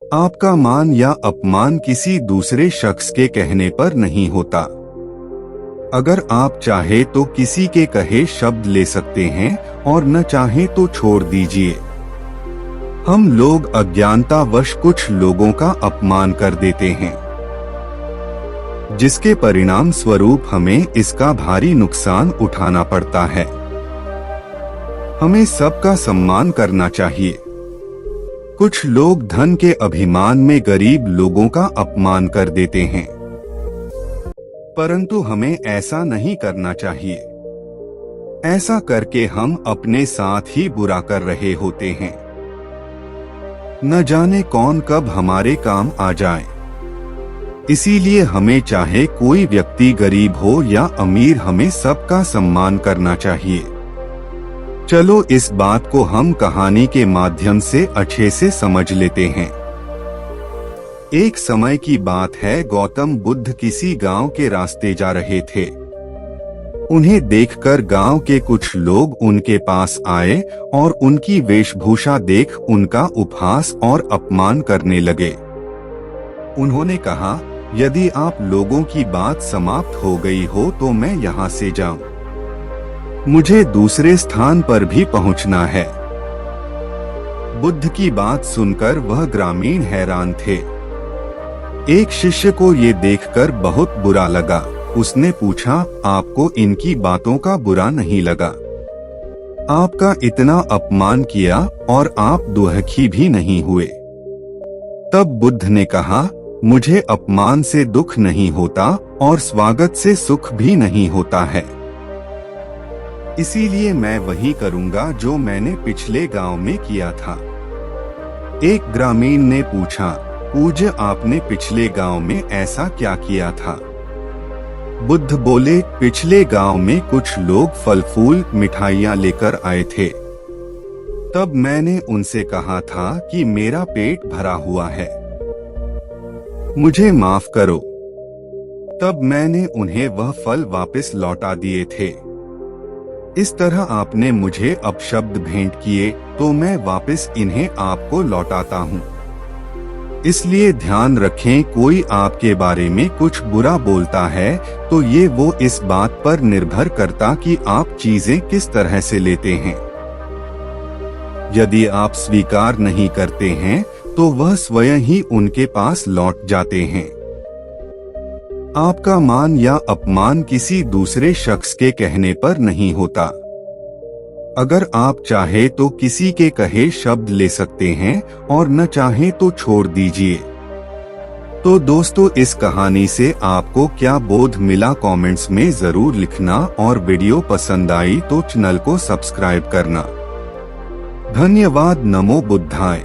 आपका मान या अपमान किसी दूसरे शख्स के कहने पर नहीं होता। अगर आप चाहे तो किसी के कहे शब्द ले सकते हैं और न चाहे तो छोड़ दीजिए। हम लोग अज्ञानतावश कुछ लोगों का अपमान कर देते हैं, जिसके परिणाम स्वरूप हमें इसका भारी नुकसान उठाना पड़ता है। हमें सबका सम्मान करना चाहिए। कुछ लोग धन के अभिमान में गरीब लोगों का अपमान कर देते हैं, परंतु हमें ऐसा नहीं करना चाहिए। ऐसा करके हम अपने साथ ही बुरा कर रहे होते हैं। न जाने कौन कब हमारे काम आ जाए। इसीलिए हमें चाहे कोई व्यक्ति गरीब हो या अमीर, हमें सबका सम्मान करना चाहिए। चलो इस बात को हम कहानी के माध्यम से अच्छे से समझ लेते हैं। एक समय की बात है, गौतम बुद्ध किसी गांव के रास्ते जा रहे थे। उन्हें देखकर गांव के कुछ लोग उनके पास आए और उनकी वेशभूषा देख उनका उपहास और अपमान करने लगे। उन्होंने कहा, यदि आप लोगों की बात समाप्त हो गई हो तो मैं यहाँ से जाऊं। मुझे दूसरे स्थान पर भी पहुंचना है। बुद्ध की बात सुनकर वह ग्रामीण हैरान थे। एक शिष्य को ये देखकर बहुत बुरा लगा। उसने पूछा, आपको इनकी बातों का बुरा नहीं लगा? आपका इतना अपमान किया और आप दुखी भी नहीं हुए। तब बुद्ध ने कहा, मुझे अपमान से दुख नहीं होता और स्वागत से सुख भी नहीं होता है। इसीलिए मैं वही करूंगा जो मैंने पिछले गांव में किया था। एक ग्रामीण ने पूछा, पूज्य, आपने पिछले गांव में ऐसा क्या किया था? बुद्ध बोले, पिछले गांव में कुछ लोग फल फूल मिठाइयां लेकर आए थे। तब मैंने उनसे कहा था कि मेरा पेट भरा हुआ है, मुझे माफ करो। तब मैंने उन्हें वह फल वापस लौटा दिए थे। इस तरह आपने मुझे अपशब्द भेंट किए तो मैं वापस इन्हें आपको लौटाता हूँ। इसलिए ध्यान रखें, कोई आपके बारे में कुछ बुरा बोलता है तो ये वो इस बात पर निर्भर करता कि आप चीजें किस तरह से लेते हैं। यदि आप स्वीकार नहीं करते हैं तो वह स्वयं ही उनके पास लौट जाते हैं। आपका मान या अपमान किसी दूसरे शख्स के कहने पर नहीं होता। अगर आप चाहे तो किसी के कहे शब्द ले सकते हैं और न चाहे तो छोड़ दीजिए। तो दोस्तों, इस कहानी से आपको क्या बोध मिला कमेंट्स में जरूर लिखना और वीडियो पसंद आई तो चैनल को सब्सक्राइब करना। धन्यवाद। नमो बुद्धाय।